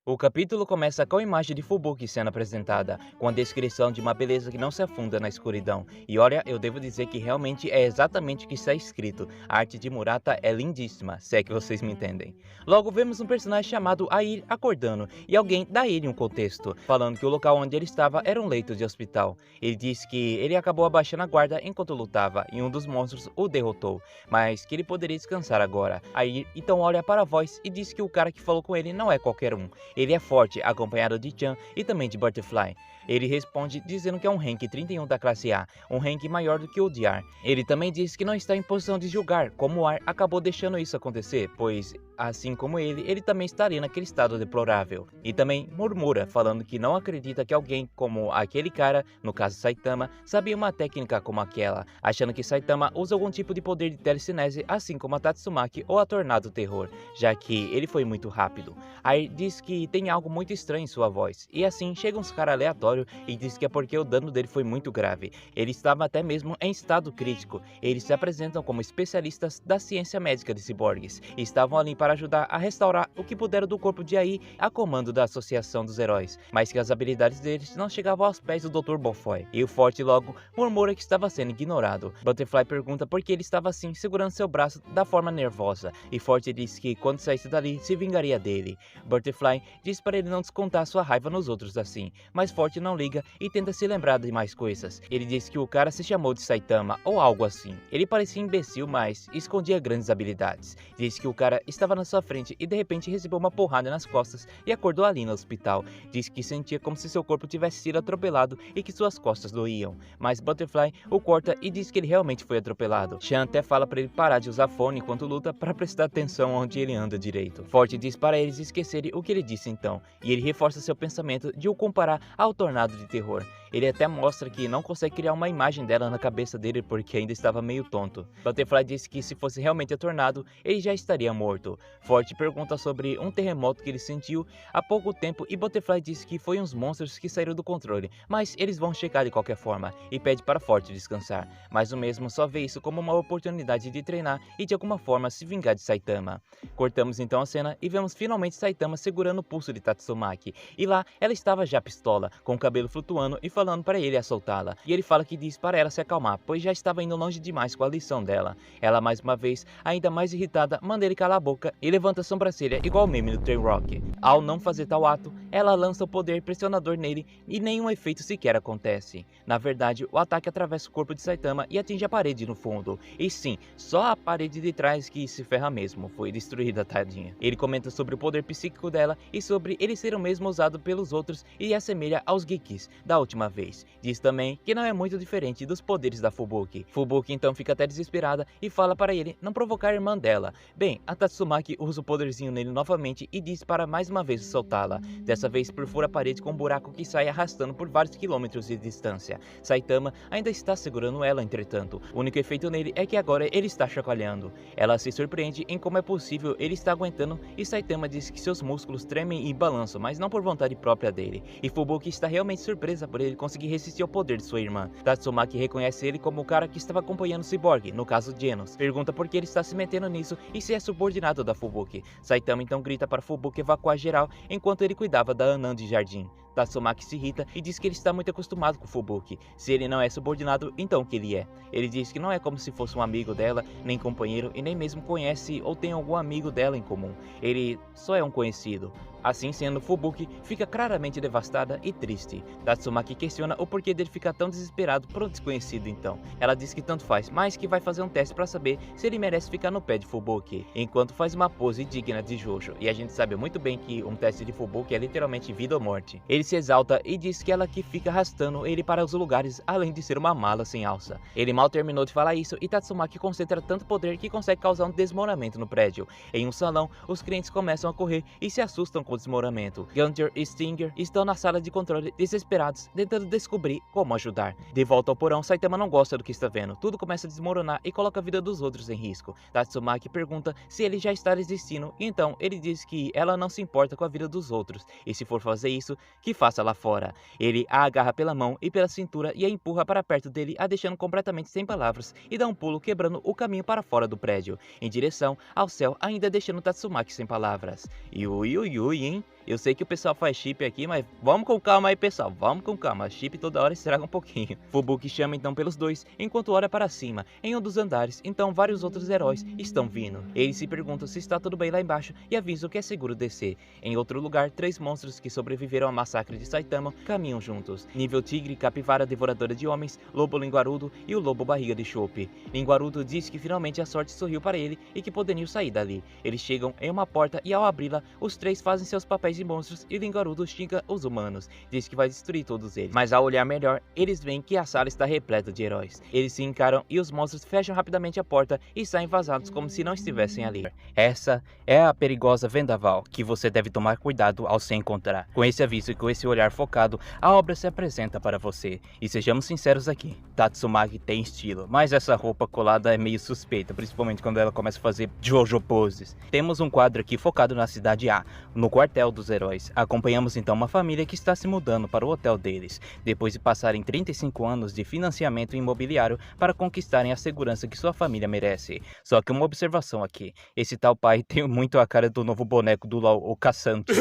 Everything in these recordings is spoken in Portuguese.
O capítulo começa com a imagem de Fubuki sendo apresentada, com a descrição de uma beleza que não se afunda na escuridão. E olha, eu devo dizer que realmente é exatamente o que está escrito. A arte de Murata é lindíssima, se é que vocês me entendem. Logo vemos um personagem chamado Air acordando, e alguém dá a ele um contexto, falando que o local onde ele estava era um leito de hospital. Ele diz que ele acabou abaixando a guarda enquanto lutava, e um dos monstros o derrotou, mas que ele poderia descansar agora. Air então olha para a voz e diz que o cara que falou com ele não é qualquer um. Ele é forte, acompanhado de Chan e também de Butterfly. Ele responde dizendo que é um rank 31 da classe A, um rank maior do que o de Ar. Ele também diz que não está em posição de julgar como o Ar acabou deixando isso acontecer, pois, assim como ele também estaria naquele estado deplorável. E também murmura, falando que não acredita que alguém como aquele cara, no caso Saitama, sabia uma técnica como aquela, achando que Saitama usa algum tipo de poder de telecinese, assim como a Tatsumaki ou a Tornado Terror, já que ele foi muito rápido. Aí diz que tem algo muito estranho em sua voz, e assim chega uns cara aleatório e diz que é porque o dano dele foi muito grave. Ele estava até mesmo em estado crítico. Eles se apresentam como especialistas da ciência médica de ciborgues, e estavam ali para ajudar a restaurar o que puderam do corpo de Ai a comando da Associação dos Heróis, mas que as habilidades deles não chegavam aos pés do Dr. Bonfoy. E o Forte logo murmura que estava sendo ignorado. Butterfly pergunta por que ele estava assim segurando seu braço da forma nervosa, e Forte diz que quando saísse dali se vingaria dele. Butterfly diz para ele não descontar sua raiva nos outros assim, mas Forte não liga e tenta se lembrar de mais coisas. Ele diz que o cara se chamou de Saitama ou algo assim. Ele parecia imbecil, mas escondia grandes habilidades. Diz que o cara estava na sua frente e de repente recebeu uma porrada nas costas e acordou ali no hospital. Diz que sentia como se seu corpo tivesse sido atropelado e que suas costas doíam. Mas Butterfly o corta e diz que ele realmente foi atropelado. Chan até fala para ele parar de usar fone enquanto luta para prestar atenção onde ele anda direito. Forte diz para eles esquecerem o que ele disse então, e ele reforça seu pensamento de o comparar ao Tornado de Terror. Ele até mostra que não consegue criar uma imagem dela na cabeça dele porque ainda estava meio tonto. Butterfly disse que se fosse realmente a Tornado, ele já estaria morto. Forte pergunta sobre um terremoto que ele sentiu há pouco tempo e Butterfly disse que foi uns monstros que saíram do controle, mas eles vão checar de qualquer forma, e pede para Forte descansar. Mas o mesmo só vê isso como uma oportunidade de treinar e de alguma forma se vingar de Saitama. Cortamos então a cena e vemos finalmente Saitama segurando o pulso de Tatsumaki, e lá ela estava já pistola, com o cabelo flutuando e falando para ele a soltá-la. E ele fala que diz para ela se acalmar, pois já estava indo longe demais com a lição dela. Ela mais uma vez, ainda mais irritada, manda ele calar a boca e levanta a sobrancelha igual o meme do Train Rock. Ao não fazer tal ato, ela lança o poder pressionador nele e nenhum efeito sequer acontece. Na verdade, o ataque atravessa o corpo de Saitama e atinge a parede no fundo. E sim, só a parede de trás que se ferra mesmo, foi destruída, tadinha. Ele comenta sobre o poder psíquico dela e sobre ele ser o mesmo usado pelos outros e assemelha aos Geeks da última vez. Diz também que não é muito diferente dos poderes da Fubuki. Fubuki então fica até desesperada e fala para ele não provocar a irmã dela. Bem, a Tatsumaki usa o poderzinho nele novamente e diz para mais uma vez soltá-la. Dessa vez perfura a parede com um buraco que sai arrastando por vários quilômetros de distância. Saitama ainda está segurando ela, entretanto. O único efeito nele é que agora ele está chacoalhando. Ela se surpreende em como é possível ele estar aguentando e Saitama diz que seus músculos tremem e balançam, mas não por vontade própria dele. E Fubuki está realmente surpresa por ele conseguir resistir ao poder de sua irmã. Tatsumaki reconhece ele como o cara que estava acompanhando o Cyborg, no caso Genos. Pergunta por que ele está se metendo nisso e se é subordinado da Fubuki. Saitama então grita para Fubuki evacuar geral enquanto ele cuidava da Anan de jardim. Tatsumaki se irrita e diz que ele está muito acostumado com Fubuki. Se ele não é subordinado, então o que ele é? Ele diz que não é como se fosse um amigo dela, nem companheiro e nem mesmo conhece ou tem algum amigo dela em comum. Ele só é um conhecido. Assim sendo, Fubuki fica claramente devastada e triste. Tatsumaki questiona o porquê dele ficar tão desesperado por um desconhecido então. Ela diz que tanto faz, mas que vai fazer um teste para saber se ele merece ficar no pé de Fubuki, enquanto faz uma pose digna de Jojo. E a gente sabe muito bem que um teste de Fubuki é literalmente vida ou morte. Ele se exalta e diz que ela que fica arrastando ele para os lugares, além de ser uma mala sem alça. Ele mal terminou de falar isso e Tatsumaki concentra tanto poder que consegue causar um desmoronamento no prédio. Em um salão, os clientes começam a correr e se assustam com o desmoronamento. Gunter e Stinger estão na sala de controle desesperados, tentando descobrir como ajudar. De volta ao porão, Saitama não gosta do que está vendo. Tudo começa a desmoronar e coloca a vida dos outros em risco. Tatsumaki pergunta se ele já está resistindo, e então ele diz que ela não se importa com a vida dos outros, e se for fazer isso, que faça lá fora. Ele a agarra pela mão e pela cintura e a empurra para perto dele, a deixando completamente sem palavras, e dá um pulo quebrando o caminho para fora do prédio, em direção ao céu, ainda deixando Tatsumaki sem palavras. Yui, yui, yui, hein? Eu sei que o pessoal faz chip aqui, mas vamos com calma aí, pessoal. Vamos com calma. Chip toda hora estraga um pouquinho. Fubuki chama então pelos dois, enquanto olha para cima, em um dos andares. Então vários outros heróis estão vindo. Eles se perguntam se está tudo bem lá embaixo e avisam que é seguro descer. Em outro lugar, 3 monstros que sobreviveram ao massacre de Saitama caminham juntos. Nível tigre, capivara devoradora de homens, lobo linguarudo e o lobo barriga de chope. Linguarudo diz que finalmente a sorte sorriu para ele e que poderiam sair dali. Eles chegam em uma porta e ao abri-la, os 3 fazem seus papéis de monstros e Linguarudo xinga os humanos. Diz que vai destruir todos eles. Mas ao olhar melhor, eles veem que a sala está repleta de heróis. Eles se encaram e os monstros fecham rapidamente a porta e saem vazados como se não estivessem ali. Essa é a perigosa vendaval que você deve tomar cuidado ao se encontrar. Com esse aviso e com esse olhar focado, a obra se apresenta para você. E sejamos sinceros aqui, Tatsumaki tem estilo, mas essa roupa colada é meio suspeita, principalmente quando ela começa a fazer Jojo poses. Temos um quadro aqui focado na cidade A, no quartel dos heróis. Acompanhamos então uma família que está se mudando para o hotel deles, depois de passarem 35 anos de financiamento imobiliário para conquistarem a segurança que sua família merece. Só que uma observação aqui, esse tal pai tem muito a cara do novo boneco do LoL, o Kassanto.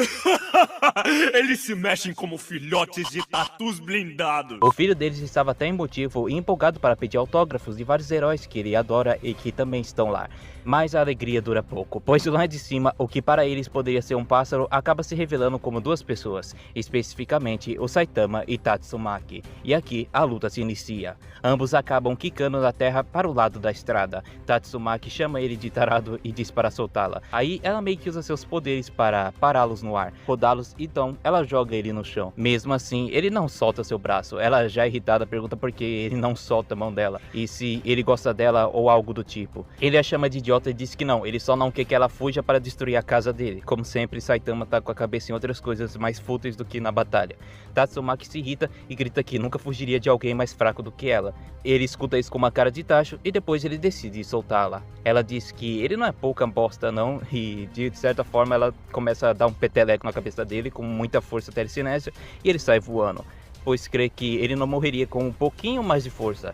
Eles se mexem como filhotes de tatus blindados. O filho deles estava até emotivo e empolgado para pedir autógrafos de vários heróis que ele adora e que também estão lá. Mas a alegria dura pouco, pois lá de cima, o que para eles poderia ser um pássaro acaba se revelando como 2 pessoas, especificamente o Saitama e Tatsumaki. E aqui a luta se inicia. Ambos acabam quicando da terra para o lado da estrada. Tatsumaki chama ele de tarado e diz para soltá-la. Aí ela meio que usa seus poderes para pará-los no ar, rodá-los, então ela joga ele no chão. Mesmo assim, ele não solta seu braço. Ela já irritada pergunta por que ele não solta a mão dela e se ele gosta dela ou algo do tipo. Ele a chama de idiota e diz que não, ele só não quer que ela fuja para destruir a casa dele. Como sempre, Saitama tá com a cabeça em outras coisas mais fúteis do que na batalha. Tatsumaki se irrita e grita que nunca fugiria de alguém mais fraco do que ela. Ele escuta isso com uma cara de tacho e depois ele decide soltá-la. Ela diz que ele não é pouca bosta não e de certa forma ela começa a dar um peteleco na cabeça dele com muita força telecinésia e ele sai voando, pois crê que ele não morreria com um pouquinho mais de força.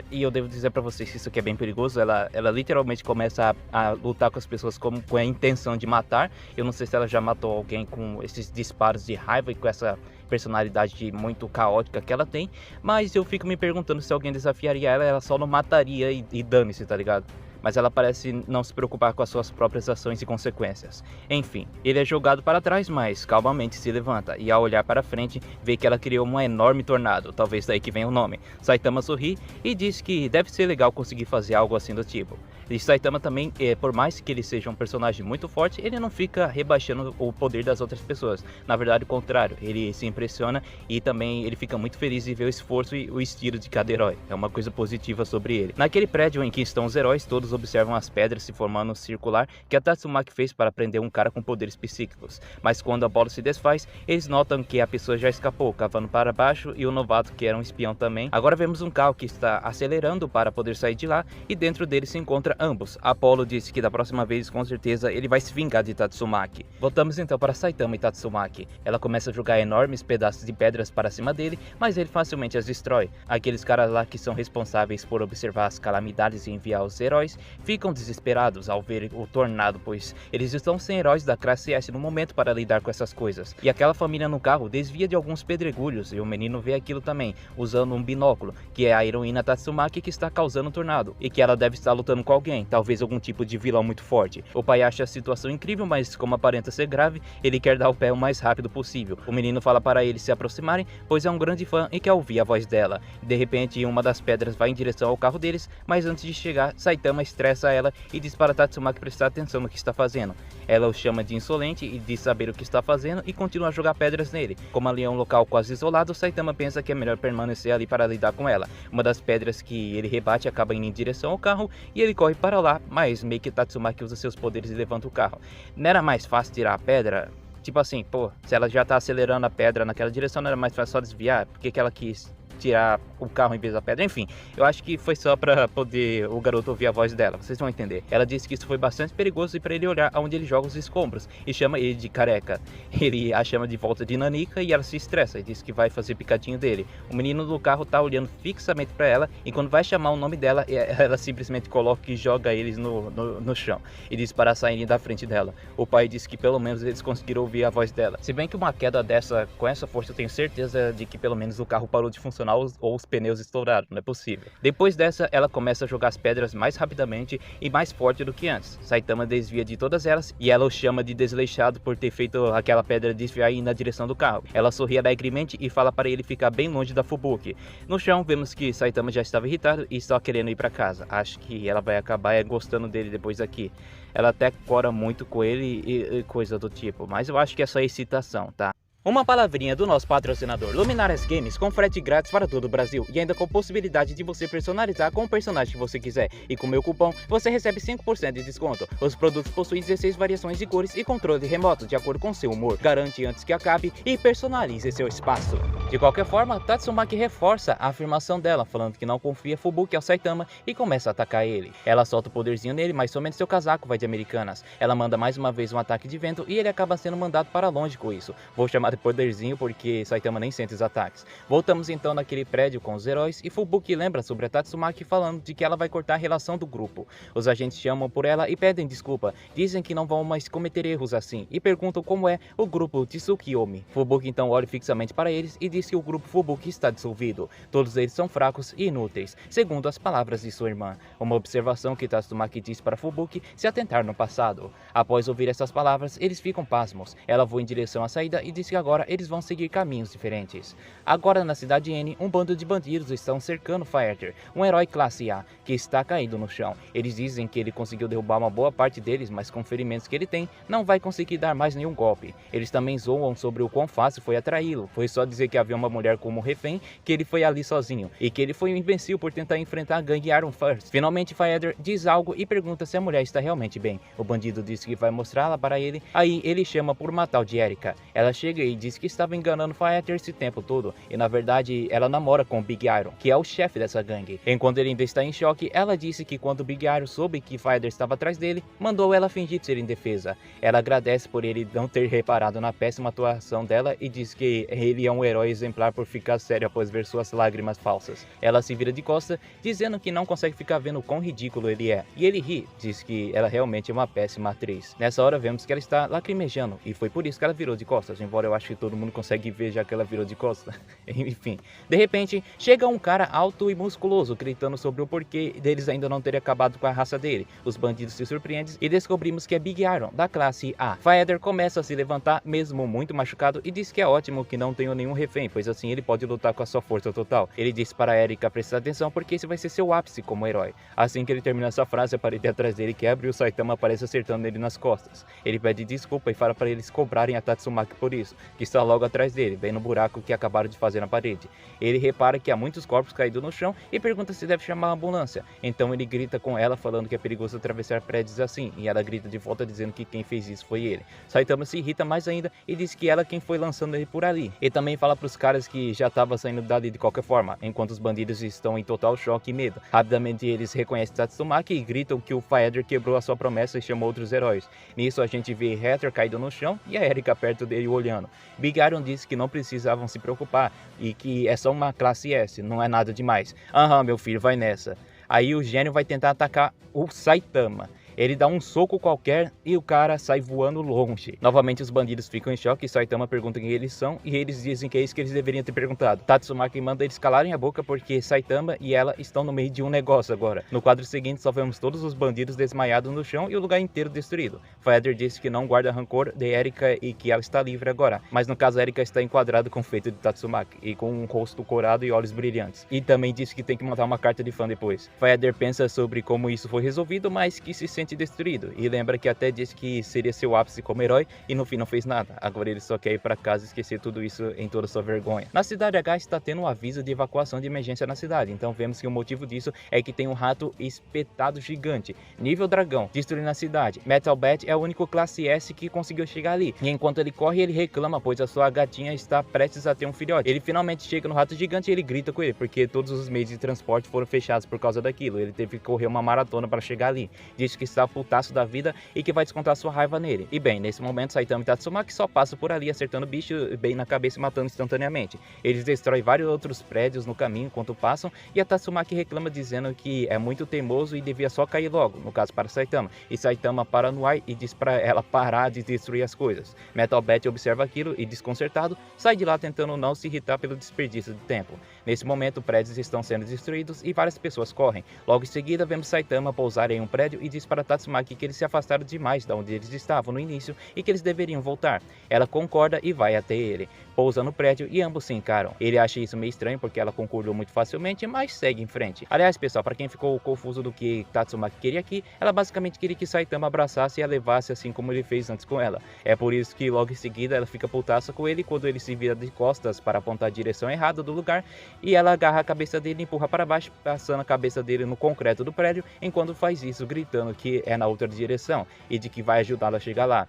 E eu devo dizer pra vocês que isso aqui é bem perigoso. Ela literalmente começa a lutar com as pessoas com a intenção de matar. Eu não sei se ela já matou alguém com esses disparos de raiva e com essa personalidade muito caótica que ela tem, mas eu fico me perguntando se alguém desafiaria ela, ela só não mataria e dane-se, tá ligado? Mas ela parece não se preocupar com as suas próprias ações e consequências. Enfim, ele é jogado para trás, mas calmamente se levanta e ao olhar para frente, vê que ela criou um enorme tornado, talvez daí que venha o nome. Saitama sorri e diz que deve ser legal conseguir fazer algo assim do tipo. E Saitama também, por mais que ele seja um personagem muito forte, ele não fica rebaixando o poder das outras pessoas. Na verdade, o contrário, ele se impressiona e também ele fica muito feliz de ver o esforço e o estilo de cada herói. É uma coisa positiva sobre ele. Naquele prédio em que estão os heróis, todos observam as pedras se formando um circular que a Tatsumaki fez para prender um cara com poderes psíquicos. Mas quando a bola se desfaz, eles notam que a pessoa já escapou, cavando para baixo, e o novato, que era um espião também. Agora vemos um carro que está acelerando para poder sair de lá, e dentro dele se encontra ambos. Apollo disse que da próxima vez, com certeza, ele vai se vingar de Tatsumaki. Voltamos então para Saitama e Tatsumaki. Ela começa a jogar enormes pedaços de pedras para cima dele, mas ele facilmente as destrói. Aqueles caras lá que são responsáveis por observar as calamidades e enviar os heróis, ficam desesperados ao ver o tornado, pois eles estão sem heróis da classe S no momento para lidar com essas coisas. E aquela família no carro desvia de alguns pedregulhos, e o menino vê aquilo também, usando um binóculo, que é a heroína Tatsumaki que está causando o tornado, e que ela deve estar lutando com alguém, talvez algum tipo de vilão muito forte. O pai acha a situação incrível, mas como aparenta ser grave, ele quer dar o pé o mais rápido possível. O menino fala para eles se aproximarem, pois é um grande fã e quer ouvir a voz dela. De repente, uma das pedras vai em direção ao carro deles, mas antes de chegar, Saitama estressa ela e diz para Tatsumaki prestar atenção no que está fazendo. Ela o chama de insolente e diz saber o que está fazendo e continua a jogar pedras nele. Como ali é um local quase isolado, Saitama pensa que é melhor permanecer ali para lidar com ela. Uma das pedras que ele rebate acaba indo em direção ao carro e ele corre para lá, mas meio que Tatsumaki usa seus poderes e levanta o carro. Não era mais fácil tirar a pedra? Tipo assim, pô, se ela já tá acelerando a pedra naquela direção, não era mais fácil só desviar? Por que que ela quis tirar o carro em vez da pedra. Enfim, eu acho que foi só pra poder o garoto ouvir a voz dela, vocês vão entender. Ela disse que isso foi bastante perigoso e pra ele olhar aonde ele joga os escombros e chama ele de careca. Ele a chama de volta de nanica e ela se estressa e diz que vai fazer picadinho dele. O menino do carro tá olhando fixamente pra ela e quando vai chamar o nome dela, ela simplesmente coloca e joga eles no chão e diz para saírem da frente dela. O pai disse que pelo menos eles conseguiram ouvir a voz dela. Se bem que uma queda dessa, com essa força, eu tenho certeza de que pelo menos o carro parou de funcionar ou os pneus estouraram, não é possível. Depois dessa, ela começa a jogar as pedras mais rapidamente e mais forte do que antes. Saitama desvia de todas elas e ela o chama de desleixado por ter feito aquela pedra desviar e ir na direção do carro. Ela sorri alegremente e fala para ele ficar bem longe da Fubuki. No chão, vemos que Saitama já estava irritado e estava querendo ir para casa. Acho que ela vai acabar gostando dele depois daqui. Ela até cora muito com ele e coisa do tipo, mas eu acho que é só excitação, tá? Uma palavrinha do nosso patrocinador Luminares Games com frete grátis para todo o Brasil e ainda com possibilidade de você personalizar com o personagem que você quiser. E com meu cupom você recebe 5% de desconto. Os produtos possuem 16 variações de cores e controle remoto de acordo com seu humor. Garante antes que acabe e personalize seu espaço. De qualquer forma, Tatsumaki reforça a afirmação dela, falando que não confia Fubuki ao Saitama e começa a atacar ele. Ela solta o poderzinho nele, mas somente seu casaco vai de Americanas. Ela manda mais uma vez um ataque de vento e ele acaba sendo mandado para longe com isso. Vou chamar de poderzinho porque Saitama nem sente os ataques. Voltamos então naquele prédio com os heróis e Fubuki lembra sobre a Tatsumaki falando de que ela vai cortar a relação do grupo. Os agentes chamam por ela e pedem desculpa, dizem que não vão mais cometer erros assim e perguntam como é o grupo Tsukiyomi. Fubuki então olha fixamente para eles e diz que o grupo Fubuki está dissolvido. Todos eles são fracos e inúteis, segundo as palavras de sua irmã. Uma observação que Tatsumaki diz para Fubuki se atentar no passado. Após ouvir essas palavras, eles ficam pasmos. Ela voa em direção à saída e diz que agora eles vão seguir caminhos diferentes. Agora na cidade N, um bando de bandidos estão cercando Fighter, um herói classe A, que está caído no chão. Eles dizem que ele conseguiu derrubar uma boa parte deles, mas com ferimentos que ele tem, não vai conseguir dar mais nenhum golpe. Eles também zoam sobre o quão fácil foi atraí-lo. Foi só dizer que havia uma mulher como refém, que ele foi ali sozinho, e que ele foi invencível por tentar enfrentar a gangue Iron First. Finalmente Fighter diz algo e pergunta se a mulher está realmente bem. O bandido diz que vai mostrá-la para ele, aí ele chama por uma tal de Erika. Ela chega e diz que estava enganando Fighter esse tempo todo, e na verdade ela namora com o Big Iron, que é o chefe dessa gangue. Enquanto ele ainda está em choque, ela disse que quando o Big Iron soube que Fighter estava atrás dele, mandou ela fingir ser indefesa. Ela agradece por ele não ter reparado na péssima atuação dela e diz que ele é um herói exemplar por ficar sério após ver suas lágrimas falsas. Ela se vira de costas, dizendo que não consegue ficar vendo o quão ridículo ele é, e ele ri, diz que ela realmente é uma péssima atriz. Nessa hora vemos que ela está lacrimejando, e foi por isso que ela virou de costas, embora eu acho que todo mundo consegue ver já que ela virou de costas. Enfim, de repente chega um cara alto e musculoso gritando sobre o porquê deles ainda não terem acabado com a raça dele. Os bandidos se surpreendem e descobrimos que é Big Iron, da classe A. Fighter começa a se levantar, mesmo muito machucado, e diz que é ótimo que não tenha nenhum refém, pois assim ele pode lutar com a sua força total. Ele diz para Erika prestar atenção porque esse vai ser seu ápice como herói. Assim que ele termina essa frase, a parede atrás dele quebra e o Saitama aparece acertando ele nas costas. Ele pede desculpa e fala para eles cobrarem a Tatsumaki por isso, que está logo atrás dele, bem no buraco que acabaram de fazer na parede. Ele repara que há muitos corpos caídos no chão e pergunta se deve chamar a ambulância. Então ele grita com ela falando que é perigoso atravessar prédios assim, e ela grita de volta dizendo que quem fez isso foi ele. Saitama se irrita mais ainda e diz que ela é quem foi lançando ele por ali. E também fala para os caras que já estava saindo dali de qualquer forma, enquanto os bandidos estão em total choque e medo. Rapidamente eles reconhecem Tatsumaki e gritam que o Fighter quebrou a sua promessa e chamou outros heróis. Nisso a gente vê Hatter caído no chão e a Erika perto dele olhando. Big Iron disse que não precisavam se preocupar e que é só uma classe S, não é nada demais. Aham, meu filho, vai nessa. Aí o gênio vai tentar atacar o Saitama. Ele dá um soco qualquer e o cara sai voando longe. Novamente os bandidos ficam em choque e Saitama pergunta quem eles são e eles dizem que é isso que eles deveriam ter perguntado. Tatsumaki manda eles calarem a boca porque Saitama e ela estão no meio de um negócio agora. No quadro seguinte só vemos todos os bandidos desmaiados no chão e o lugar inteiro destruído. Fighter disse que não guarda rancor de Erika e que ela está livre agora. Mas no caso Erika está enquadrada com o feito de Tatsumaki e com um rosto corado e olhos brilhantes. E também disse que tem que mandar uma carta de fã depois. Fighter pensa sobre como isso foi resolvido, mas que se sente completamente destruído, e lembra que até disse que seria seu ápice como herói, e no fim não fez nada. Agora ele só quer ir para casa e esquecer tudo isso em toda sua vergonha. Na cidade H está tendo um aviso de evacuação de emergência na cidade, então vemos que o motivo disso é que tem um rato espetado gigante, nível dragão, destruindo a cidade. Metal Bat é o único classe S que conseguiu chegar ali, e enquanto ele corre, ele reclama, pois a sua gatinha está prestes a ter um filhote. Ele finalmente chega no rato gigante e ele grita com ele, porque todos os meios de transporte foram fechados por causa daquilo. Ele teve que correr uma maratona para chegar ali. Diz que está putaço da vida e que vai descontar sua raiva nele. E bem, nesse momento Saitama e Tatsumaki só passam por ali acertando o bicho bem na cabeça e matando instantaneamente. Eles destroem vários outros prédios no caminho enquanto passam, e a Tatsumaki reclama dizendo que é muito teimoso e devia só cair logo, no caso para Saitama. E Saitama para no ar e diz para ela parar de destruir as coisas. Metal Bat observa aquilo e, desconcertado, sai de lá tentando não se irritar pelo desperdício de tempo. Nesse momento, prédios estão sendo destruídos e várias pessoas correm. Logo em seguida, vemos Saitama pousar em um prédio e diz para Tatsumaki que eles se afastaram demais de onde eles estavam no início e que eles deveriam voltar. Ela concorda e vai até ele. Pousa no prédio e ambos se encaram. Ele acha isso meio estranho porque ela concordou muito facilmente, mas segue em frente. Aliás, pessoal, para quem ficou confuso do que Tatsumaki queria aqui, ela basicamente queria que Saitama abraçasse e a levasse assim como ele fez antes com ela. É por isso que logo em seguida ela fica putaça com ele quando ele se vira de costas para apontar a direção errada do lugar, e ela agarra a cabeça dele e empurra para baixo, passando a cabeça dele no concreto do prédio, enquanto faz isso gritando que é na outra direção e de que vai ajudá-la a chegar lá.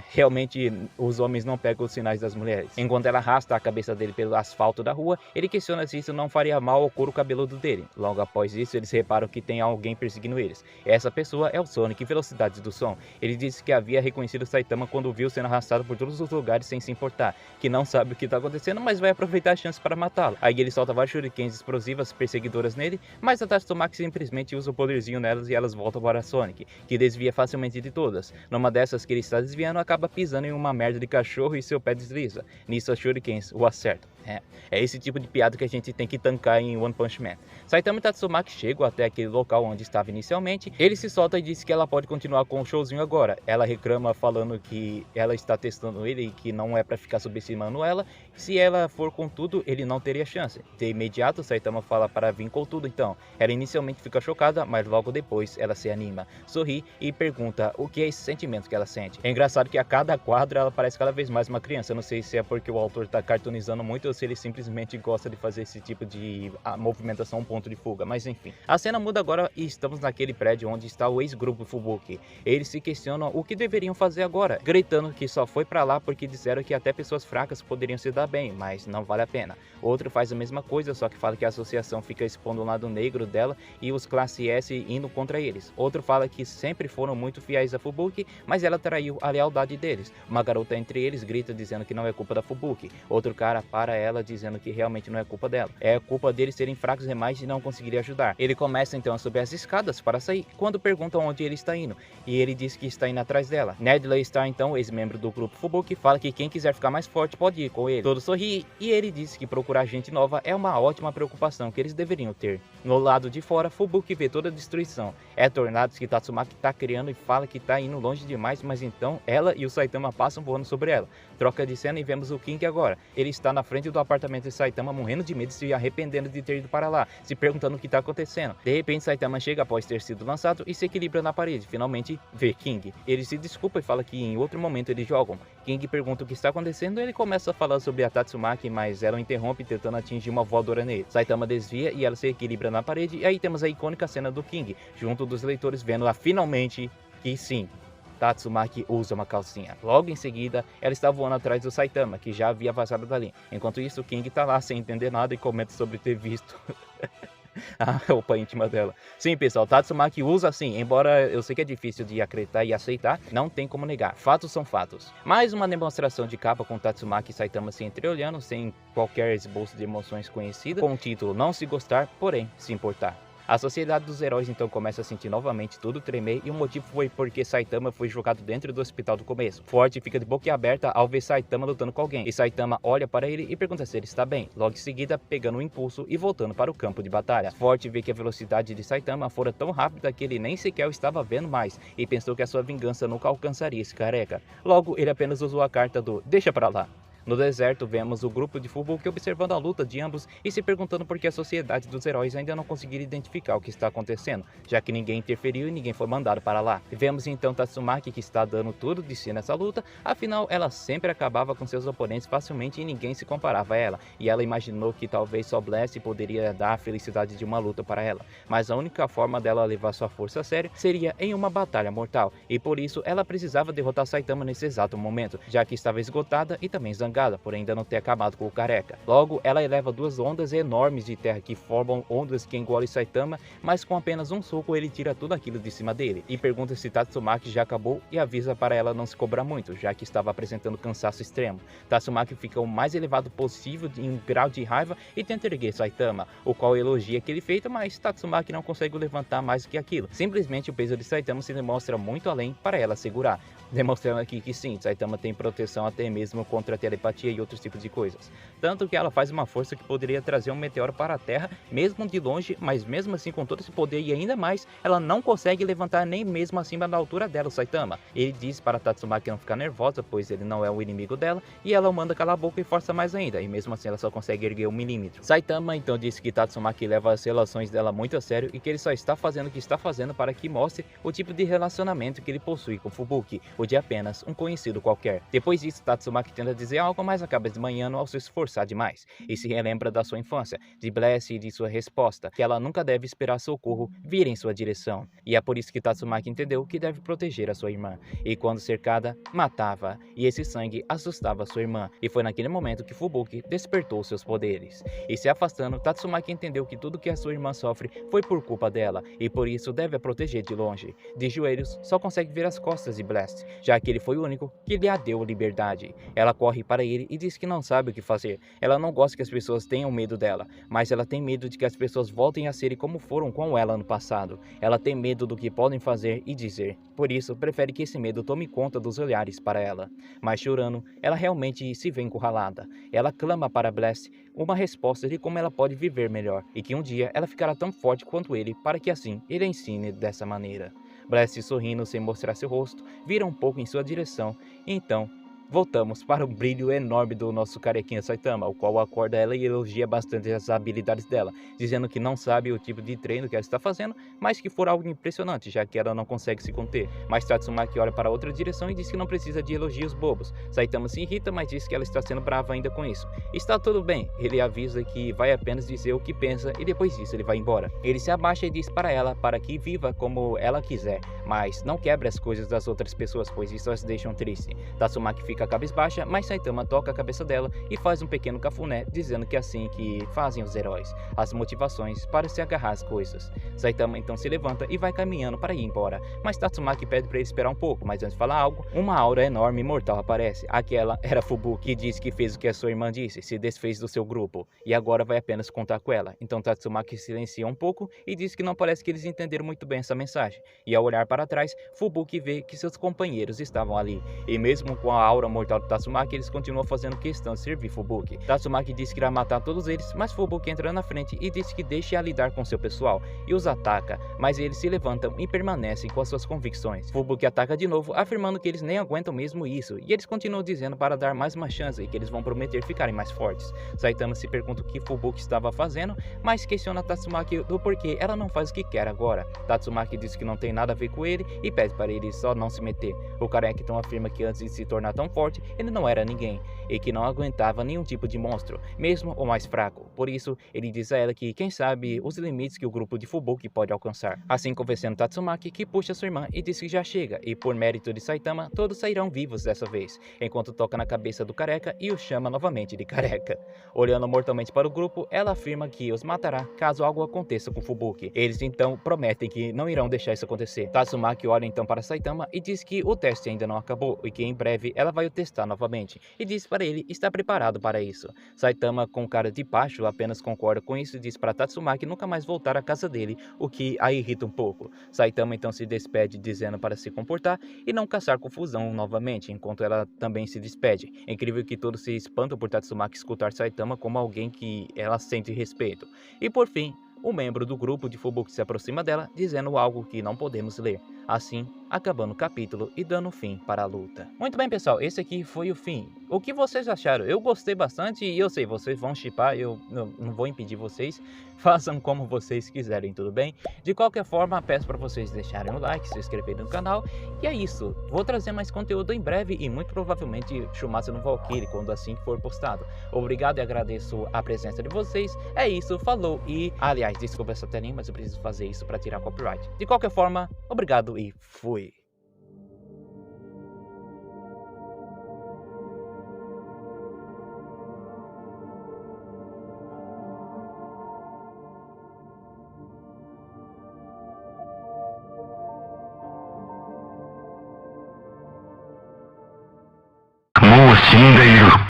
Realmente os homens não pegam os sinais das mulheres. Enquanto ela arrasta a cabeça dele pelo asfalto da rua, ele questiona se isso não faria mal ao couro cabeludo dele. Logo após isso, eles reparam que tem alguém perseguindo eles. Essa pessoa é o Sonic, Velocidades do Som. Ele disse que havia reconhecido Saitama quando o viu sendo arrastado por todos os lugares sem se importar, que não sabe o que está acontecendo, mas vai aproveitar a chance para matá-lo. Aí ele solta vários shurikens explosivas perseguidoras nele, mas a Tatsumaki simplesmente usa o poderzinho nelas e elas voltam para Sonic, que desvia facilmente de todas. Numa dessas que ele está desviando, acaba pisando em uma merda de cachorro e seu pé desliza. Nisso, as shurikens o acertam. É esse tipo de piada que a gente tem que tancar em One Punch Man. Saitama e Tatsumaki chegam até aquele local onde estava inicialmente. Ele se solta e diz que ela pode continuar com o showzinho agora. Ela reclama falando que ela está testando ele e que não é pra ficar subestimando ela. Se ela for com tudo, ele não teria chance. De imediato, Saitama fala para vir com tudo então. Ela inicialmente fica chocada, mas logo depois ela se anima, sorri e pergunta o que é esse sentimento que ela sente. É engraçado que a cada quadro ela parece cada vez mais uma criança. Eu não sei se é porque o autor está cartoonizando muito ou se ele simplesmente gosta de fazer esse tipo de movimentação, um ponto de fuga, mas enfim. A cena muda agora e estamos naquele prédio onde está o ex-grupo Fubuki. Eles se questionam o que deveriam fazer agora, gritando que só foi pra lá porque disseram que até pessoas fracas poderiam se dar bem, mas não vale a pena. Outro faz a mesma coisa, só que fala que a associação fica expondo o lado negro dela e os classe S indo contra eles. Outro fala que sempre foram muito fiéis a Fubuki, mas ela traiu a lealdade deles. Uma garota entre eles grita dizendo que não é culpa da Fubuki. Outro cara para ela dizendo que realmente não é culpa dela. É culpa deles serem fracos demais e não conseguirem ajudar. Ele começa então a subir as escadas para sair, quando perguntam onde ele está indo, e ele diz que está indo atrás dela. Nedley Star, então, ex-membro do grupo Fubuki, fala que quem quiser ficar mais forte pode ir com ele. Todo sorri e ele diz que procurar gente nova é uma ótima preocupação que eles deveriam ter. No lado de fora, Fubuki vê toda a destruição. É tornados que Tatsumaki está criando e fala que está indo longe demais, mas então ela e o Saitama passam voando sobre ela. Troca de cena e vemos o King agora. Ele está na frente do apartamento de Saitama morrendo de medo e se arrependendo de ter ido para lá, se perguntando o que está acontecendo. De repente, Saitama chega após ter sido lançado e se equilibra na parede. Finalmente, vê King. Ele se desculpa e fala que em outro momento eles jogam. King pergunta o que está acontecendo e ele começa a falar sobre a Tatsumaki, mas ela o interrompe tentando atingir uma voadora nele. Saitama desvia e ela se equilibra na parede, e aí temos a icônica cena do King, junto dos leitores vendo lá finalmente que sim, Tatsumaki usa uma calcinha. Logo em seguida, ela está voando atrás do Saitama, que já havia vazado dali. Enquanto isso, o King tá lá sem entender nada e comenta sobre ter visto a roupa íntima dela. Sim, pessoal, Tatsumaki usa assim, embora eu sei que é difícil de acreditar e aceitar, não tem como negar. Fatos são fatos. Mais uma demonstração de capa com Tatsumaki e Saitama se entreolhando, sem qualquer esboço de emoções conhecida, com o título Não se gostar, porém se importar. A sociedade dos heróis então começa a sentir novamente tudo tremer, e o motivo foi porque Saitama foi jogado dentro do hospital do começo. Forte fica de boca aberta ao ver Saitama lutando com alguém, e Saitama olha para ele e pergunta se ele está bem, logo em seguida pegando um impulso e voltando para o campo de batalha. Forte vê que a velocidade de Saitama fora tão rápida que ele nem sequer o estava vendo mais, e pensou que a sua vingança nunca alcançaria esse careca. Logo, ele apenas usou a carta do deixa pra lá. No deserto, vemos o grupo de Fubuki observando a luta de ambos e se perguntando por que a sociedade dos heróis ainda não conseguiram identificar o que está acontecendo, já que ninguém interferiu e ninguém foi mandado para lá. E vemos então Tatsumaki que está dando tudo de si nessa luta, afinal ela sempre acabava com seus oponentes facilmente e ninguém se comparava a ela, e ela imaginou que talvez só Blast poderia dar a felicidade de uma luta para ela, mas a única forma dela levar sua força a sério seria em uma batalha mortal, e por isso ela precisava derrotar Saitama nesse exato momento, já que estava esgotada e também zangada por ainda não ter acabado com o careca. Logo, ela eleva duas ondas enormes de terra que formam ondas que engolem Saitama, mas com apenas um soco ele tira tudo aquilo de cima dele, e pergunta se Tatsumaki já acabou e avisa para ela não se cobrar muito, já que estava apresentando cansaço extremo. Tatsumaki fica o mais elevado possível em um grau de raiva e tenta erguer Saitama, o qual elogia aquele feito, mas Tatsumaki não consegue levantar mais do que aquilo. Simplesmente o peso de Saitama se demonstra muito além para ela segurar, demonstrando aqui que sim, Saitama tem proteção até mesmo contra a telepatia e outros tipos de coisas. Tanto que ela faz uma força que poderia trazer um meteoro para a Terra, mesmo de longe, mas mesmo assim com todo esse poder e ainda mais, ela não consegue levantar nem mesmo acima da altura dela o Saitama. Ele diz para Tatsumaki não ficar nervosa, pois ele não é o inimigo dela, e ela o manda calar a boca e força mais ainda, e mesmo assim ela só consegue erguer 1 milímetro. Saitama então diz que Tatsumaki leva as relações dela muito a sério e que ele só está fazendo o que está fazendo para que mostre o tipo de relacionamento que ele possui com Fubuki, o de apenas um conhecido qualquer. Depois disso, Tatsumaki tenta dizer algo, mas acaba desmanhando ao se esforçar demais, e se relembra da sua infância, de Bless e de sua resposta, que ela nunca deve esperar socorro vir em sua direção, e é por isso que Tatsumaki entendeu que deve proteger a sua irmã, e quando cercada, matava, e esse sangue assustava sua irmã, e foi naquele momento que Fubuki despertou seus poderes. E se afastando, Tatsumaki entendeu que tudo que a sua irmã sofre foi por culpa dela, e por isso deve a proteger de longe. De joelhos, só consegue ver as costas de Blast, já que ele foi o único que lhe deu liberdade. Ela corre para ele e diz que não sabe o que fazer. Ela não gosta que as pessoas tenham medo dela, mas ela tem medo de que as pessoas voltem a serem como foram com ela no passado. Ela tem medo do que podem fazer e dizer, por isso prefere que esse medo tome conta dos olhares para ela. Mas chorando, ela realmente se vê encurralada. Ela clama para Blast uma resposta de como ela pode viver melhor, e que um dia ela ficará tão forte quanto ele, para que assim ele a ensine dessa maneira. Blast, sorrindo sem mostrar seu rosto, vira um pouco em sua direção, e então voltamos para o brilho enorme do nosso carequinha Saitama, o qual acorda ela e elogia bastante as habilidades dela, dizendo que não sabe o tipo de treino que ela está fazendo, mas que for algo impressionante, já que ela não consegue se conter. Mas Tatsumaki olha para outra direção e diz que não precisa de elogios bobos. Saitama se irrita, mas diz que ela está sendo brava ainda com isso. Está tudo bem, ele avisa que vai apenas dizer o que pensa e depois disso ele vai embora. Ele se abaixa e diz para ela para que viva como ela quiser, mas não quebre as coisas das outras pessoas, pois isso as deixam tristes. Tatsumaki fica cabisbaixa, mas Saitama toca a cabeça dela e faz um pequeno cafuné, dizendo que é assim que fazem os heróis, as motivações para se agarrar às coisas. Saitama então se levanta e vai caminhando para ir embora, mas Tatsumaki pede para ele esperar um pouco, mas antes de falar algo, uma aura enorme e mortal aparece. Aquela era Fubuki, que diz que fez o que a sua irmã disse, se desfez do seu grupo, e agora vai apenas contar com ela. Então Tatsumaki silencia um pouco e diz que não parece que eles entenderam muito bem essa mensagem, e ao olhar para trás, Fubuki vê que seus companheiros estavam ali, e mesmo com a aura mortal de Tatsumaki, eles continuam fazendo questão de servir Fubuki. Tatsumaki diz que irá matar todos eles, mas Fubuki entra na frente e diz que deixe-a lidar com seu pessoal, e os ataca, mas eles se levantam e permanecem com as suas convicções. Fubuki ataca de novo, afirmando que eles nem aguentam mesmo isso, e eles continuam dizendo para dar mais uma chance e que eles vão prometer ficarem mais fortes. Saitama se pergunta o que Fubuki estava fazendo, mas questiona Tatsumaki do porquê ela não faz o que quer agora. Tatsumaki diz que não tem nada a ver com ele e pede para ele só não se meter. O careca então afirma que antes de se tornar tão forte, ele não era ninguém, e que não aguentava nenhum tipo de monstro, mesmo o mais fraco. Por isso, ele diz a ela que, quem sabe, os limites que o grupo de Fubuki pode alcançar. Assim, convencendo Tatsumaki, que puxa sua irmã e diz que já chega, e por mérito de Saitama, todos sairão vivos dessa vez, enquanto toca na cabeça do careca e o chama novamente de careca. Olhando mortalmente para o grupo, ela afirma que os matará caso algo aconteça com Fubuki. Eles então prometem que não irão deixar isso acontecer. Tatsumaki olha então para Saitama e diz que o teste ainda não acabou, e que em breve ela vai o testar novamente, e diz para ele estar preparado para isso. Saitama, com cara de pacho, apenas concorda com isso e diz para Tatsumaki nunca mais voltar à casa dele, o que a irrita um pouco. Saitama então se despede dizendo para se comportar e não caçar confusão novamente, enquanto ela também se despede. É incrível que todos se espantam por Tatsumaki escutar Saitama como alguém que ela sente respeito. E por fim, um membro do grupo de Fubuki se aproxima dela, dizendo algo que não podemos ler. Assim, acabando o capítulo e dando fim para a luta. Muito bem, pessoal, esse aqui foi o fim. O que vocês acharam? Eu gostei bastante e eu sei, vocês vão shippar, eu não vou impedir vocês, façam como vocês quiserem, tudo bem? De qualquer forma, peço para vocês deixarem o like, se inscreverem no canal, e é isso. Vou trazer mais conteúdo em breve e muito provavelmente Shumatsu no Valkyrie, quando assim for postado. Obrigado e agradeço a presença de vocês. É isso, falou e... Aliás, desculpa essa telinha, mas eu preciso fazer isso para tirar copyright. De qualquer forma, obrigado e fui.